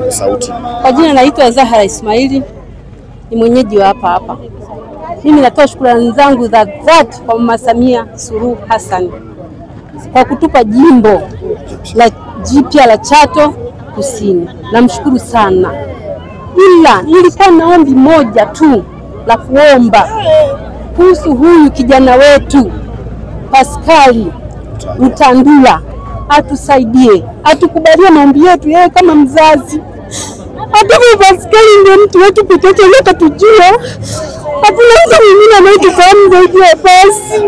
sauti. Kwa jina naitwa Zahara Ismaili, ni mwenyeji wa hapa. Mimi natoa shukrani zangu za dhati kwa Mama Samia Suluhu Hassan kwa kutupa jimbo la jipya la Chato Kusini. Namshukuru sana. Ila nilikuwa na ombi moja tu la kuomba kuhusu huyu kijana wetu Paskali Rutandula, atusaidie, atukubalie maombi yetu yeye kama mzazi. Hata Paskali ndio mtu wetu pekee yake atatujua. Hakuna mtu mwingine anayetufahamu zaidi ya Pasi.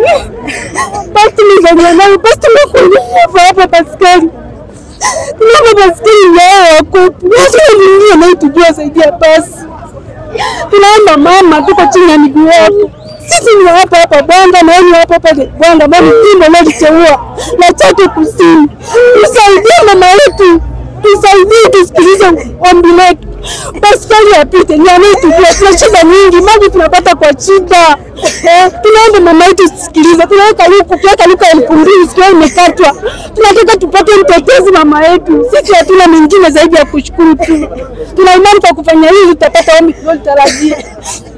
Pasi tumezaliwa naye, Pasi tumekulia hapa Paskali. Tunaomba Paskali leo akutu. Hakuna mwingine anayetujua zaidi ya Pasi. Tunaomba mama, tuko chini ya miguu yako. Sisi ni hapa Bwanga na yeye hapa Bwanga, mama jimbo lililoteua la Chato Kusini. Tusaidie mama yetu. Tusaidie, tusikilize ombi letu. Paskali apite, ni anayetujua. Tuna shida nyingi, maji tunapata kwa shida. Tunaomba mama yetu sikiliza. Tunaweka luku, kiweka luka 2,000 sikio imekatwa. Tunataka tupate mtetezi mama yetu. Sisi hatuna mengine zaidi ya kushukuru tu. Tuna imani kwa kufanya hivi tutapata ombi tunalotarajia.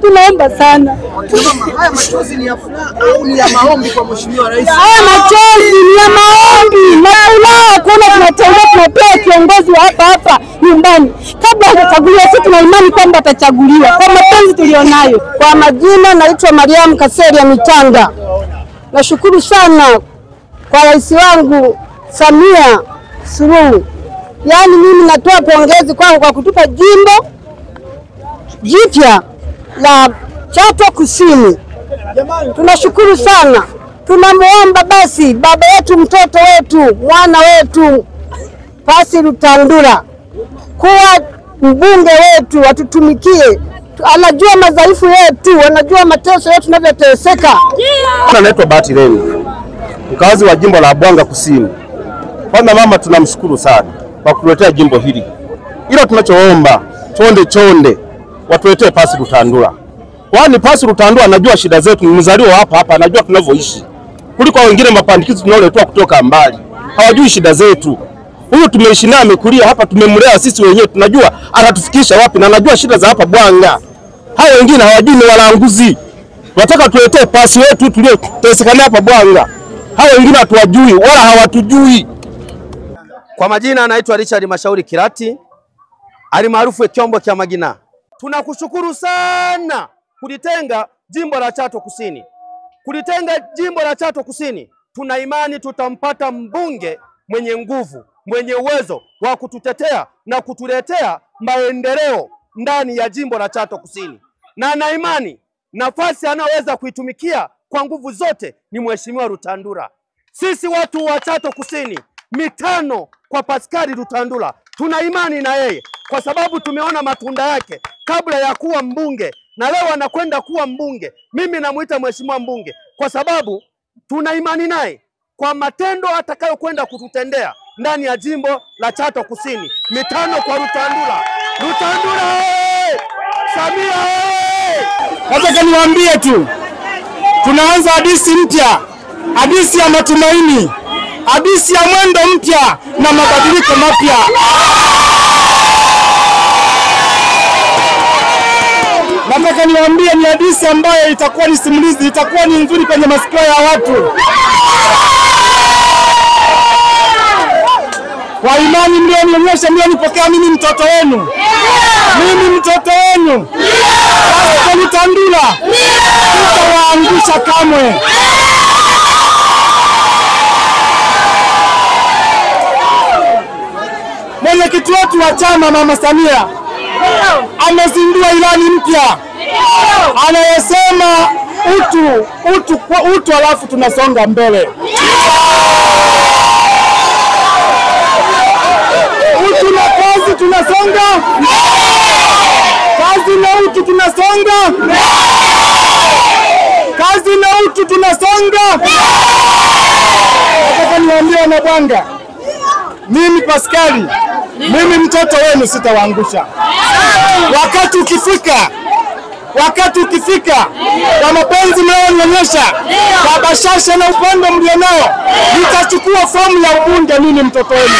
Tunaomba sana. Mama, haya machozi ni ya furaha au ni ya maombi kwa Mheshimiwa Rais? Haya machozi ni ya maombi. Na furaha kuona tunapewa kiongozi wa hapa nyumbani. Kabla hajachaguliwa, sisi tuna imani kwamba atachaguliwa kwa mapenzi tulionayo. Kwa majina naitwa Mariam Kaseri ya Mitanga. Nashukuru sana kwa rais wangu Samia Suluhu. Yaani mimi natoa pongezi kwangu kwa kutupa jimbo jipya la Chato Kusini. Tunashukuru sana. Tunamuomba basi baba yetu, mtoto wetu, mwana wetu Pasi Rutandula kuwa mbunge wetu, atutumikie. Anajua madhaifu yetu, anajua mateso yetu tunavyoteseka. Naitwa Bahati Reni, mkazi wa jimbo la Bwanga Kusini. Kwanza mama, tunamshukuru sana kwa kutuletea jimbo hili. Ila tunachoomba chonde watuletee Pasi Rutandula. Kwani Pasi Rutandula anajua shida zetu, ni mzaliwa hapa, anajua tunavyoishi. Kuliko wengine mapandikizo tunaoletwa kutoka mbali. Hawajui shida zetu. Huyu tumeishi naye, amekulia hapa, tumemlea sisi wenyewe, tunajua atatufikisha wapi na anajua shida za hapa Bwanga. Hao wengine hawajui, ni walanguzi. Tunataka tuletee Pasi wetu tuliotesekana hapa Bwanga. Hao wengine hatuwajui wala hawatujui. Kwa majina anaitwa Richard Mashauri Kirati, alimaarufu Kyombo cha Magina. Tunakushukuru sana kulitenga jimbo la Chato Kusini. Kulitenga jimbo la Chato Kusini, tuna imani tutampata mbunge mwenye nguvu, mwenye uwezo wa kututetea na kutuletea maendeleo ndani ya jimbo la Chato Kusini. Na imani nafasi anaweza kuitumikia kwa nguvu zote ni Mheshimiwa Rutandula. Sisi watu wa Chato Kusini, mitano kwa Paskali Rutandula, tuna imani na yeye kwa sababu tumeona matunda yake kabla ya kuwa mbunge na leo anakwenda kuwa mbunge. Mimi namuita Mheshimiwa mbunge kwa sababu tuna imani naye kwa matendo atakayokwenda kututendea ndani ya jimbo la Chato Kusini. Mitano kwa Rutandula. Rutandula! Samia! Nataka niwaambie tu, tunaanza hadithi mpya, hadithi ya matumaini, hadithi ya mwendo mpya na mabadiliko mapya. Nataka niwaambie ni hadithi ambayo itakuwa ni simulizi, itakuwa ni nzuri kwenye masikio ya watu. Kwa imani ndio nionyesha, ndio nipokea mimi mtoto wenu. Mimi mtoto wenu. Pasi Rutandula. Sitawaangusha kamwe. Mwenyekiti wetu wa chama Mama Samia amezindua ilani mpya. Anayesema utu alafu tunasonga mbele. Utu na kazi tunasonga. Kazi na utu tunasonga. Kazi na utu tunasonga. Nataka niwaambie wana Bwanga, mimi Paskali, mimi mtoto wenu sitawaangusha. Wakati ukifika kwa mapenzi mnayoonyesha, kwa bashasha na upendo mlionao, nitachukua fomu ya ubunge mimi mtoto wenu.